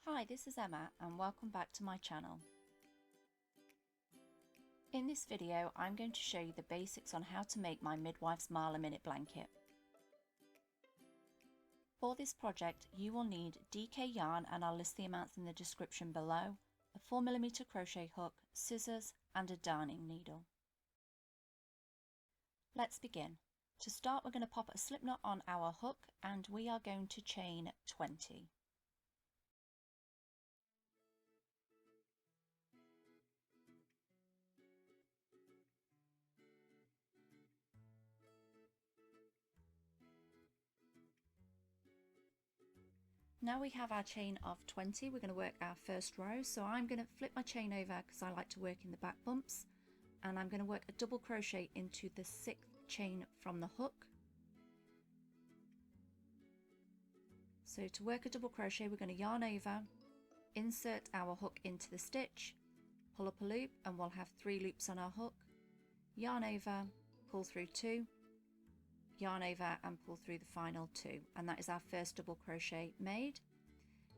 Hi, this is Emma and welcome back to my channel. In this video I'm going to show you the basics on how to make my midwife's mile a minute blanket. For this project you will need DK yarn, and I'll list the amounts in the description below, a 4mm crochet hook, scissors and a darning needle. Let's begin. To start we're going to pop a slip knot on our hook and we are going to chain 20. Now we have our chain of 20, we're going to work our first row. So I'm going to flip my chain over because I like to work in the back bumps, and I'm going to work a double crochet into the 6th chain from the hook. So to work a double crochet we're going to yarn over, insert our hook into the stitch, pull up a loop, and we'll have 3 loops on our hook, yarn over, pull through 2, yarn over and pull through the final 2, and that is our first double crochet made.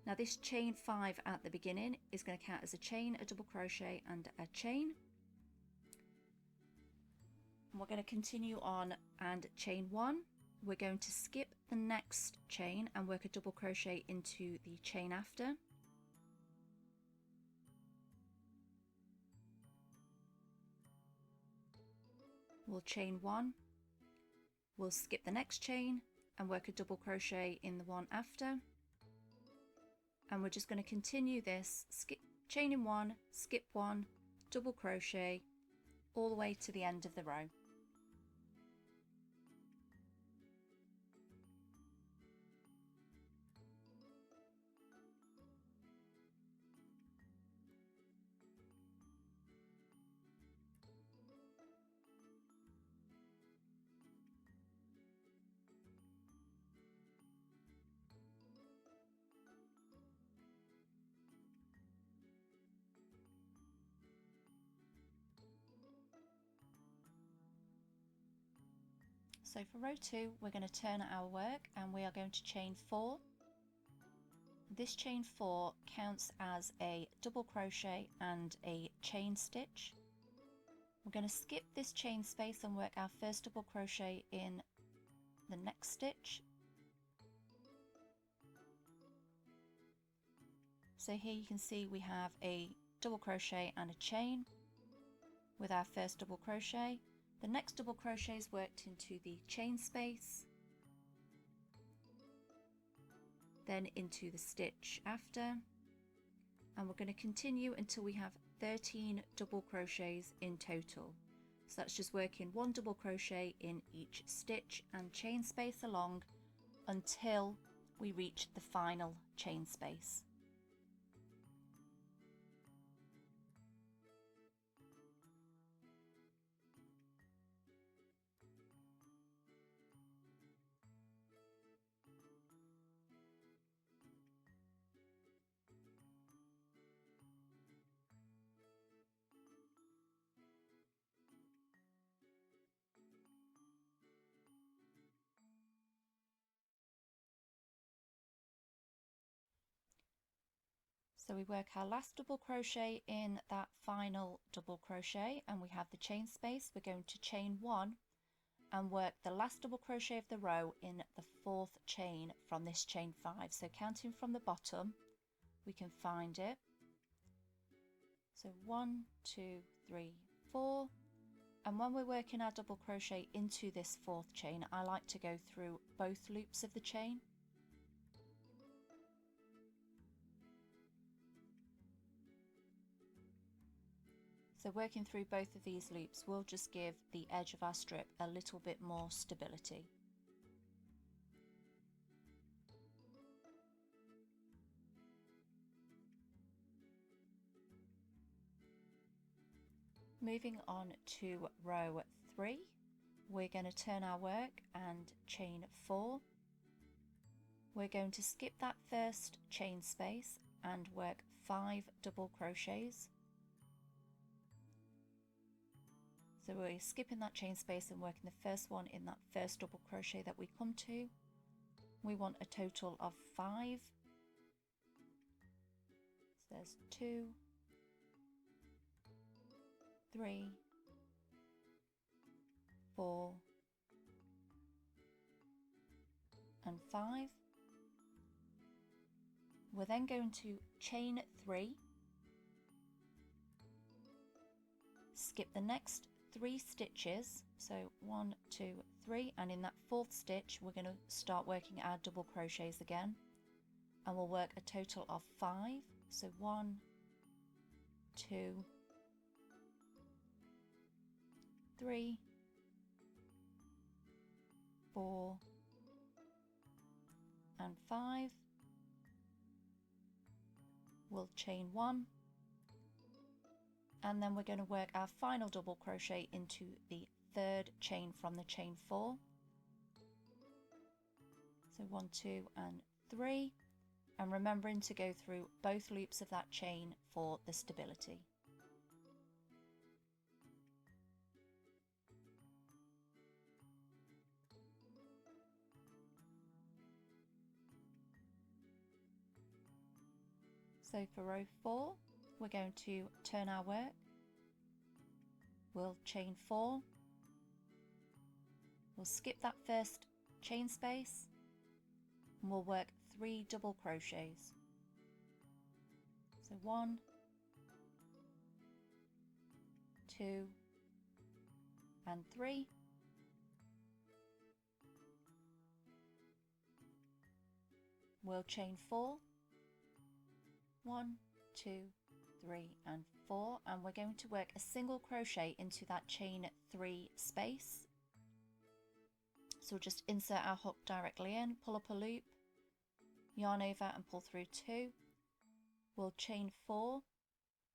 Now this chain 5 at the beginning is going to count as a chain, a double crochet and a chain, and we're going to continue on and chain 1. We're going to skip the next chain and work a double crochet into the chain after. We'll chain 1. We'll skip the next chain and work a double crochet in the one after, and we're just going to continue this, chaining 1, skip 1, double crochet all the way to the end of the row. So for row 2 we're going to turn our work and we are going to chain 4. This chain 4 counts as a double crochet and a chain stitch. We're going to skip this chain space and work our first double crochet in the next stitch. So here you can see we have a double crochet and a chain with our first double crochet. The next double crochet is worked into the chain space, then into the stitch after, and we're going to continue until we have 13 double crochets in total. So that's just working 1 double crochet in each stitch and chain space along until we reach the final chain space. So we work our last double crochet in that final double crochet and we have the chain space. We're going to chain 1 and work the last double crochet of the row in the 4th chain from this chain 5. So counting from the bottom we can find it. So 1, 2, 3, 4, and when we're working our double crochet into this 4th chain I like to go through both loops of the chain. So working through both of these loops will just give the edge of our strip a little bit more stability. Moving on to row 3, we're going to turn our work and chain 4. We're going to skip that first chain space and work 5 double crochets. So we're skipping that chain space and working the first one in that first double crochet that we come to. We want a total of 5. there's 2, 3, 4 and 5. We're then going to chain 3, skip the next 3 stitches, so 1, 2, 3, and in that 4th stitch we're going to start working our double crochets again, and we'll work a total of 5, so 1, 2, 3, 4 and 5. We'll chain 1, and then we're going to work our final double crochet into the 3rd chain from the chain 4. So 1, 2 and 3, and remembering to go through both loops of that chain for the stability. So for row 4, we're going to turn our work. We'll chain 4. We'll skip that first chain space and we'll work 3 double crochets. So 1, 2 and 3. We'll chain 4. 1, 2, 3 and 4, and we're going to work a single crochet into that chain 3 space. So we'll just insert our hook directly in, pull up a loop, yarn over and pull through 2. We'll chain 4,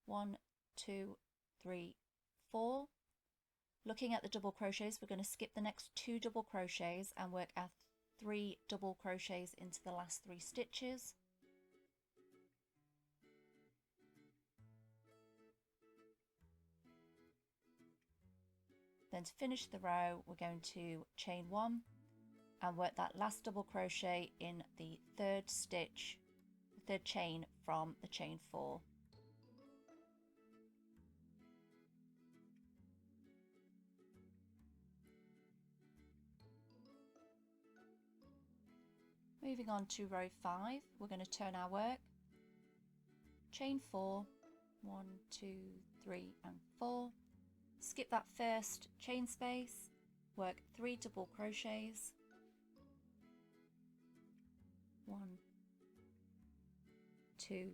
1, 2, 3, 4. Looking at the double crochets, we're going to skip the next 2 double crochets and work our 3 double crochets into the last 3 stitches. Then to finish the row, we're going to chain 1 and work that last double crochet in the 3rd stitch, the 3rd chain from the chain 4. Moving on to row 5, we're going to turn our work, chain 4, 1, 2, 3 and 4. Skip that first chain space, work 3 double crochets, 1, 2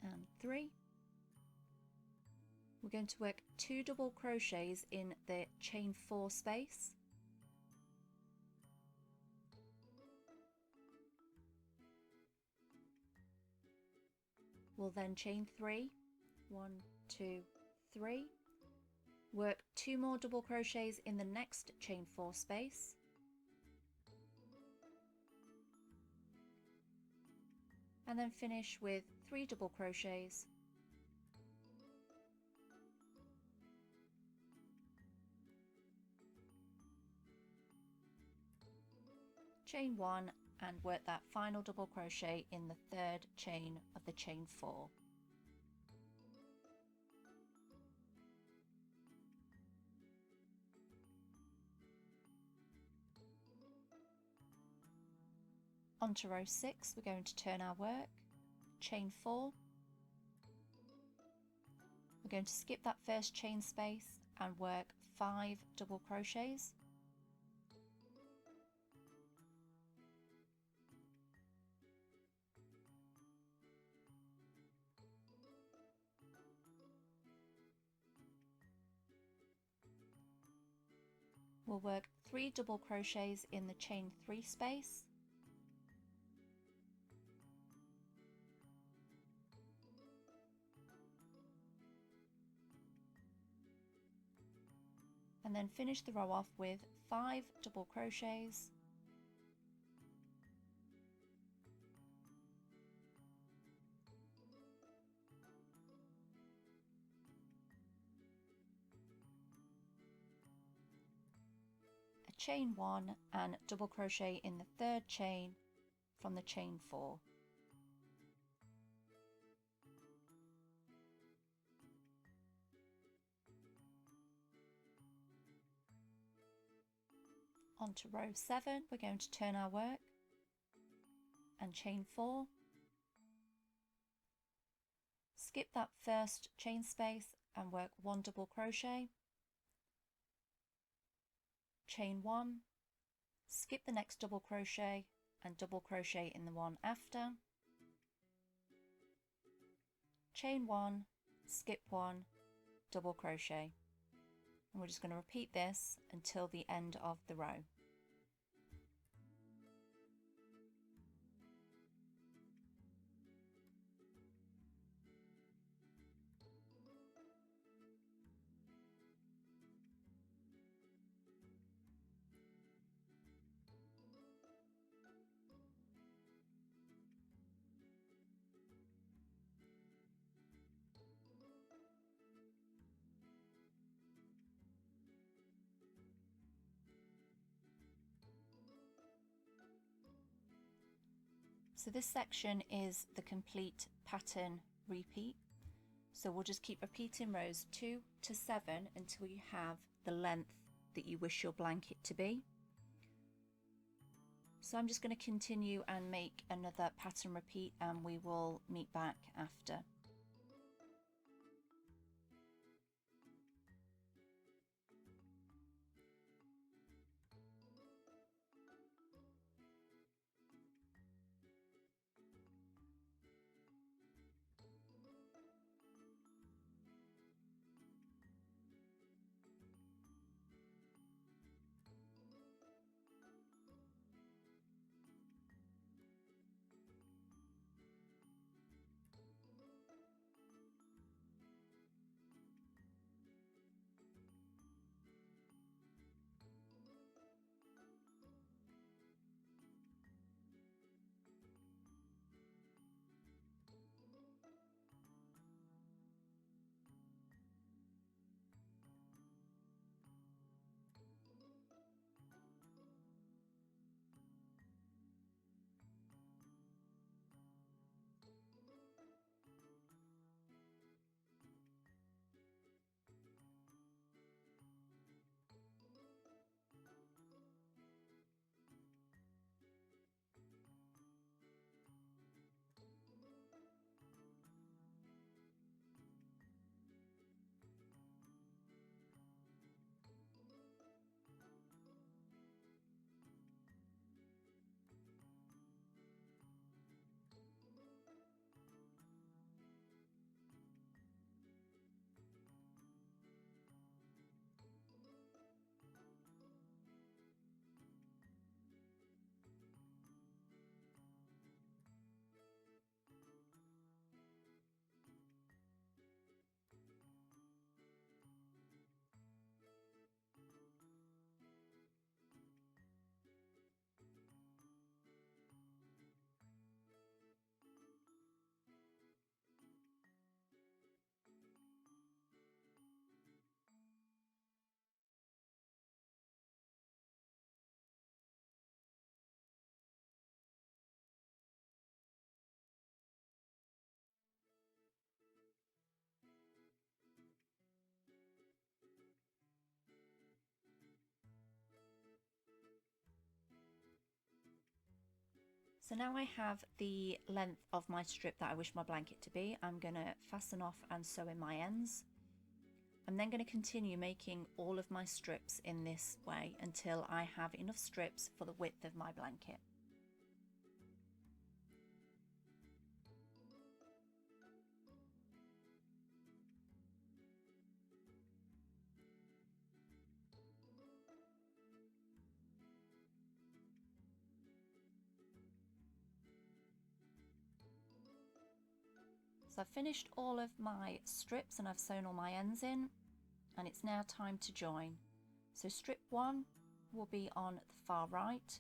and 3. We're going to work 2 double crochets in the chain 4 space. We'll then chain 3, 1, 2, 3, work 2 more double crochets in the next chain 4 space, and then finish with 3 double crochets, chain 1 and work that final double crochet in the 3rd chain of the chain 4. On to row 6, we're going to turn our work, chain 4. We're going to skip that first chain space and work 5 double crochets. We'll work 3 double crochets in the chain 3 space, and then finish the row off with 5 double crochets, chain 1 and double crochet in the third chain from the chain 4. On to row 7, we're going to turn our work and chain 4, skip that first chain space and work 1 double crochet, chain 1, skip the next double crochet and double crochet in the one after, chain 1, skip 1, double crochet, and we're just going to repeat this until the end of the row. So this section is the complete pattern repeat. So we'll just keep repeating rows 2 to 7 until you have the length that you wish your blanket to be. So I'm just going to continue and make another pattern repeat and we will meet back after. So now I have the length of my strip that I wish my blanket to be. I'm going to fasten off and sew in my ends. I'm then going to continue making all of my strips in this way until I have enough strips for the width of my blanket. So I've finished all of my strips and I've sewn all my ends in, and it's now time to join. So strip 1 will be on the far right,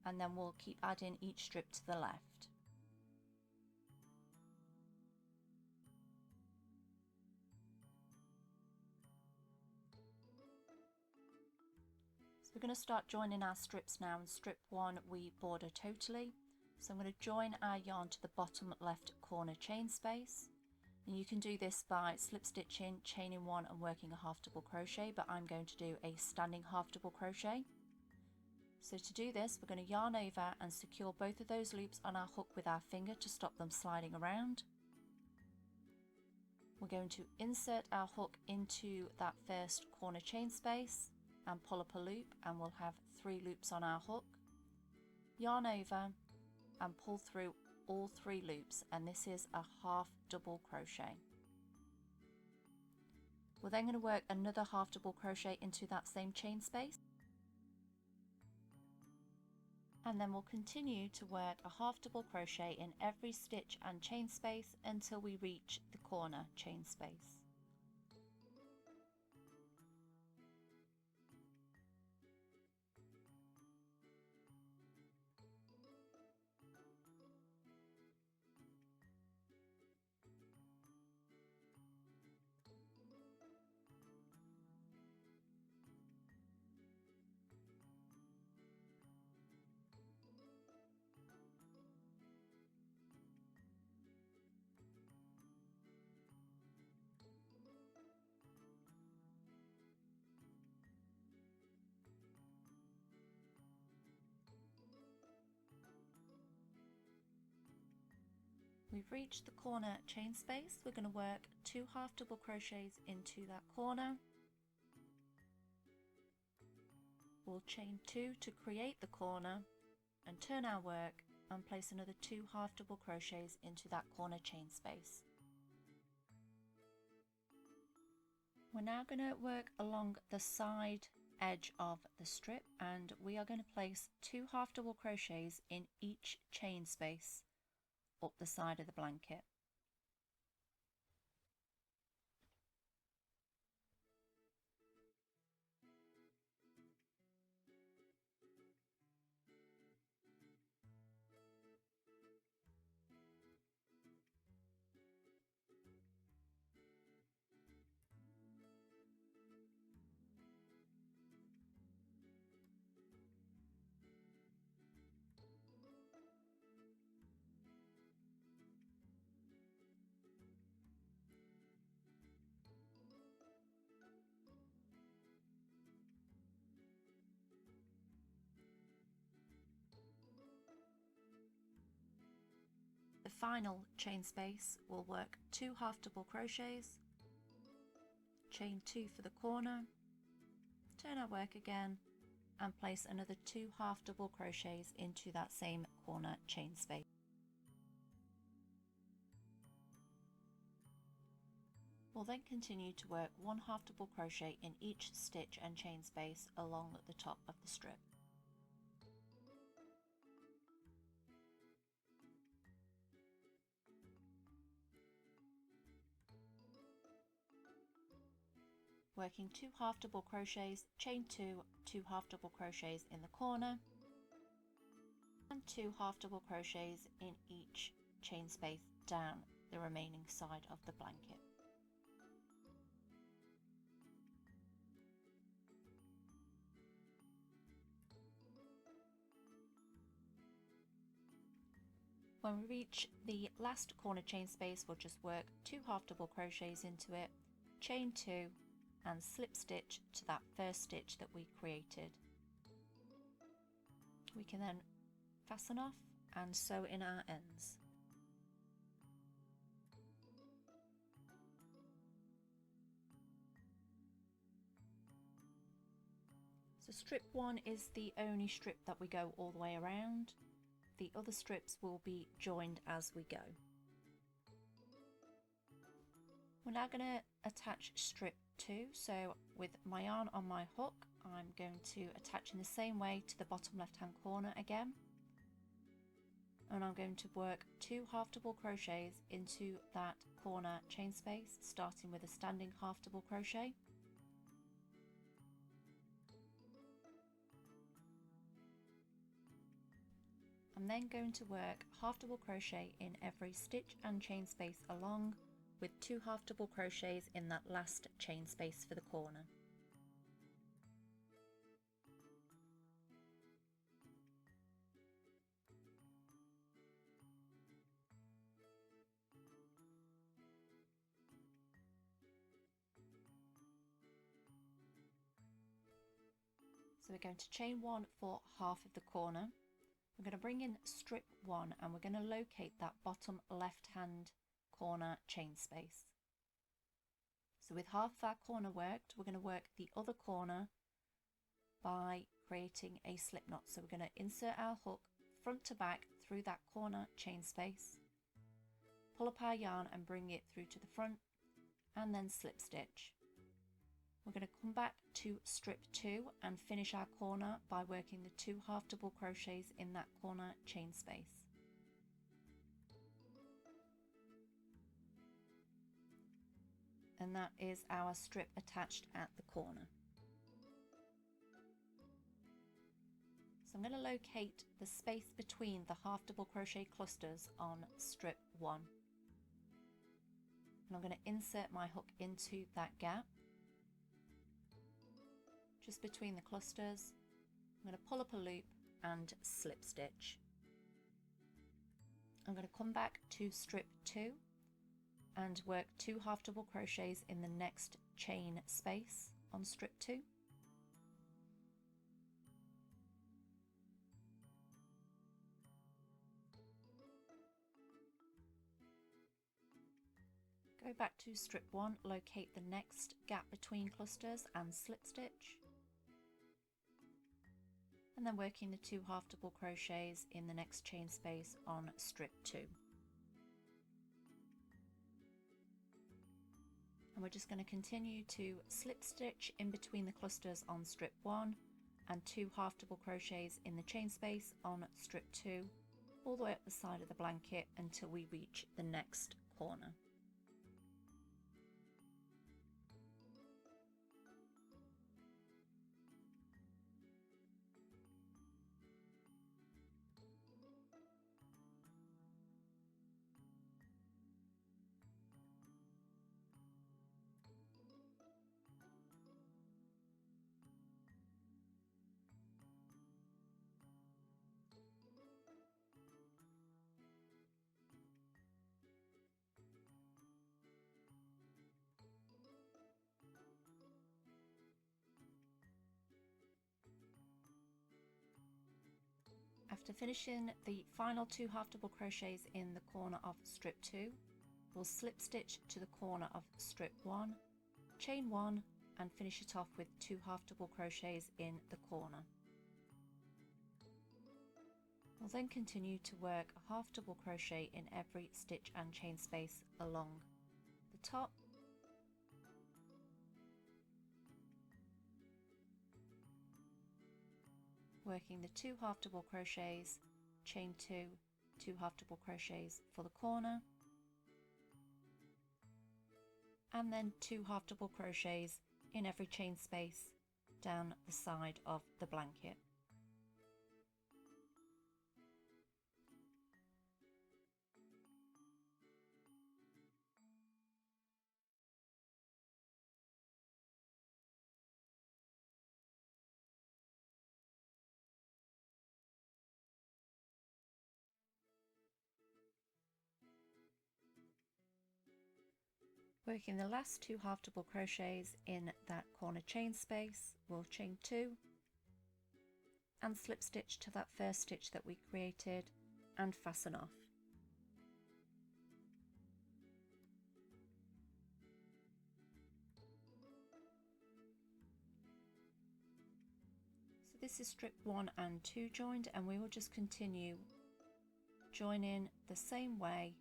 and then we'll keep adding each strip to the left. So We're going to start joining our strips now. In strip 1 we border totally, so I'm going to join our yarn to the bottom left corner chain space, and you can do this by slip stitching, chaining 1 and working a half double crochet, but I'm going to do a standing half double crochet. So to do this, we're going to yarn over and secure both of those loops on our hook with our finger to stop them sliding around. We're going to insert our hook into that first corner chain space and pull up a loop, and we'll have 3 loops on our hook. Yarn over and pull through all 3 loops, and this is a half double crochet. We're then going to work another half double crochet into that same chain space, and then we'll continue to work a half double crochet in every stitch and chain space until we reach the corner chain space. We've reached the corner chain space. We're going to work 2 half double crochets into that corner. We'll chain 2 to create the corner and turn our work and place another 2 half double crochets into that corner chain space. We're now going to work along the side edge of the strip, and we are going to place 2 half double crochets in each chain space up the side of the blanket. The final chain space will work 2 half double crochets, chain 2 for the corner, turn our work again and place another 2 half double crochets into that same corner chain space. We'll then continue to work 1 half double crochet in each stitch and chain space along the top of the strip. Working 2 half double crochets, chain 2, 2 half double crochets in the corner, and 2 half double crochets in each chain space down the remaining side of the blanket. When we reach the last corner chain space, we'll just work 2 half double crochets into it, chain 2 and slip stitch to that first stitch that we created. We can then fasten off and sew in our ends. So strip 1 is the only strip that we go all the way around. The other strips will be joined as we go. We're now going to attach strip 2, so with my yarn on my hook I'm going to attach in the same way to the bottom left hand corner again, and I'm going to work 2 half double crochets into that corner chain space, starting with a standing half double crochet. I'm then going to work half double crochet in every stitch and chain space along, with 2 half double crochets in that last chain space for the corner. So we're going to chain 1 for half of the corner. We're going to bring in strip 1 and we're going to locate that bottom left hand corner chain space. So with half of our corner worked, we're going to work the other corner by creating a slip knot. So we're going to insert our hook front to back through that corner chain space, pull up our yarn and bring it through to the front, and then slip stitch. We're going to come back to strip 2 and finish our corner by working the 2 half double crochets in that corner chain space. And that is our strip attached at the corner. So I'm going to locate the space between the half double crochet clusters on strip 1. And I'm going to insert my hook into that gap just between the clusters. I'm going to pull up a loop and slip stitch. I'm going to come back to strip 2 and work 2 half double crochets in the next chain space on strip 2. Go back to strip 1, locate the next gap between clusters and slip stitch, and then working the 2 half double crochets in the next chain space on strip 2. And we're just going to continue to slip stitch in between the clusters on strip 1 and 2 half double crochets in the chain space on strip 2 all the way up the side of the blanket until we reach the next corner. After finishing the final 2 half double crochets in the corner of strip 2, we'll slip stitch to the corner of strip 1, chain 1 and finish it off with 2 half double crochets in the corner. We'll then continue to work a half double crochet in every stitch and chain space along the top, working the 2 half double crochets, chain 2, 2 half double crochets for the corner, and then 2 half double crochets in every chain space down the side of the blanket. Working the last 2 half double crochets in that corner chain space, we'll chain 2 and slip stitch to that first stitch that we created and fasten off. So this is strip 1 and 2 joined, and we will just continue joining the same way,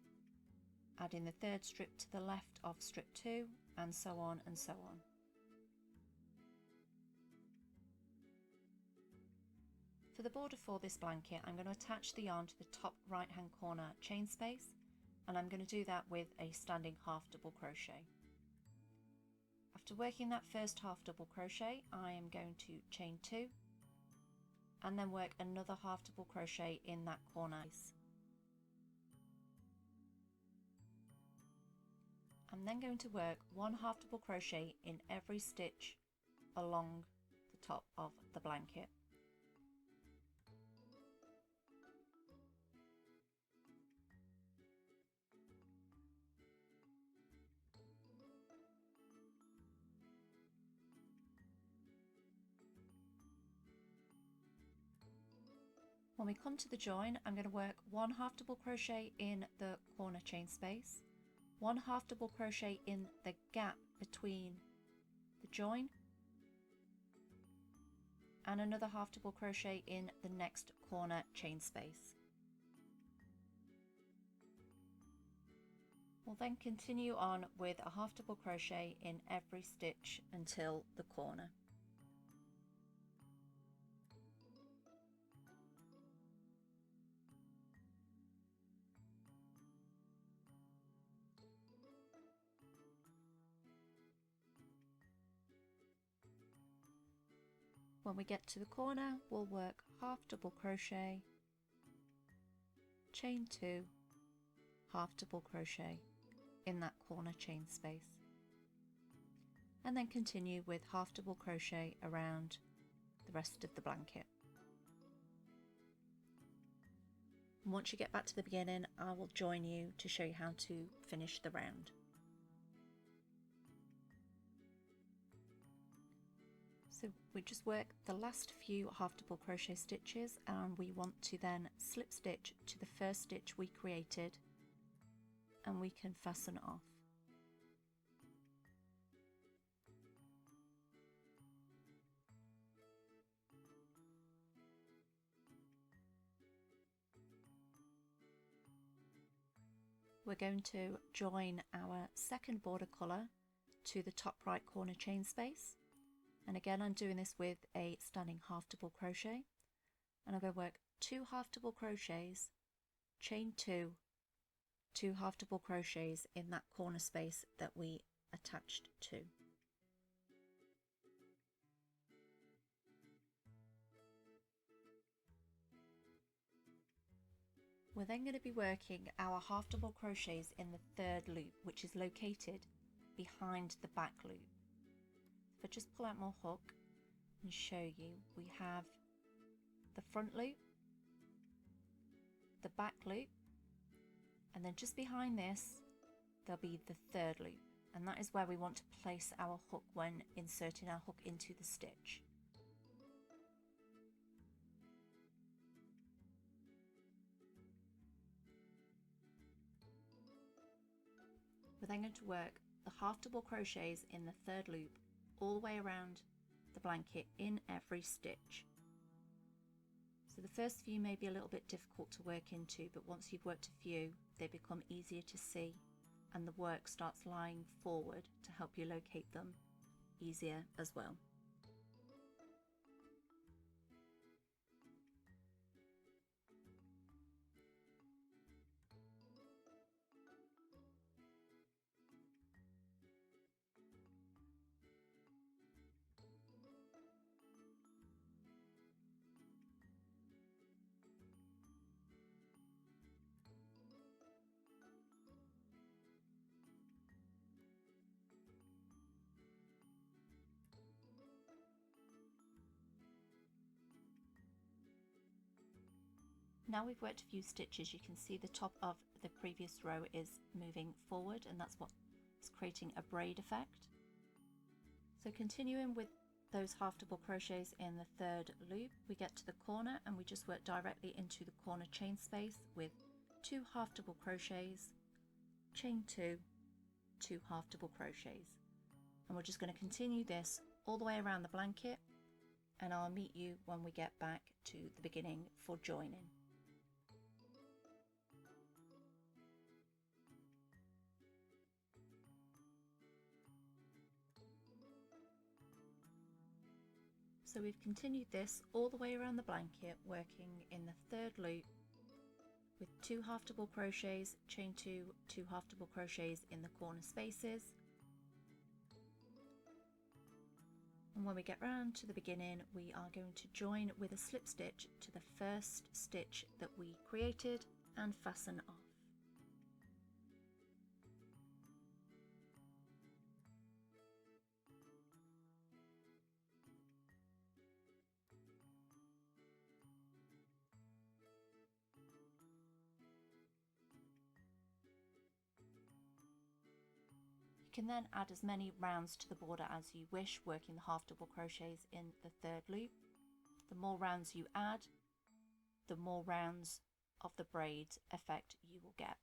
adding the 3rd strip to the left of strip 2 and so on and so on. For the border for this blanket, I'm going to attach the yarn to the top right hand corner chain space, and I'm going to do that with a standing half double crochet. After working that first half double crochet, I am going to chain 2 and then work another half double crochet in that corner. I'm then going to work 1 half double crochet in every stitch along the top of the blanket. When we come to the join, I'm going to work 1 half double crochet in the corner chain space, 1 half double crochet in the gap between the join, and another half double crochet in the next corner chain space. We'll then continue on with a half double crochet in every stitch until the corner. When we get to the corner, we'll work half double crochet, chain 2, half double crochet in that corner chain space, and then continue with half double crochet around the rest of the blanket. And once you get back to the beginning, I will join you to show you how to finish the round. So we just work the last few half double crochet stitches, and we want to then slip stitch to the first stitch we created, and we can fasten off. We're going to join our second border colour to the top right corner chain space, and again I'm doing this with a standing half double crochet, and I'm going to work 2 half double crochets, chain 2, 2 half double crochets in that corner space that we attached to. We're then going to be working our half double crochets in the third loop, which is located behind the back loop. If I just pull out my hook and show you, we have the front loop, the back loop, and then just behind this there'll be the third loop, and that is where we want to place our hook when inserting our hook into the stitch. We're then going to work the half double crochets in the third loop all the way around the blanket in every stitch. So the first few may be a little bit difficult to work into, but once you've worked a few, they become easier to see, and the work starts lying forward to help you locate them easier as well. Now we've worked a few stitches, you can see the top of the previous row is moving forward, and that's what's creating a braid effect. So continuing with those half double crochets in the third loop, we get to the corner and we just work directly into the corner chain space with 2 half double crochets, chain 2, 2 half double crochets, and we're just going to continue this all the way around the blanket, and I'll meet you when we get back to the beginning for joining. So we've continued this all the way around the blanket, working in the third loop with 2 half double crochets, chain 2, 2 half double crochets in the corner spaces. And when we get round to the beginning, we are going to join with a slip stitch to the first stitch that we created and fasten off. You can then add as many rounds to the border as you wish, working the half double crochets in the third loop. The more rounds you add, the more rounds of the braid effect you will get.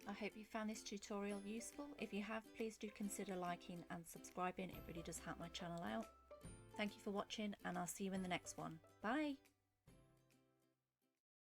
I hope you found this tutorial useful. If you have, please do consider liking and subscribing. It really does help my channel out. Thank you for watching, and I'll see you in the next one. Bye!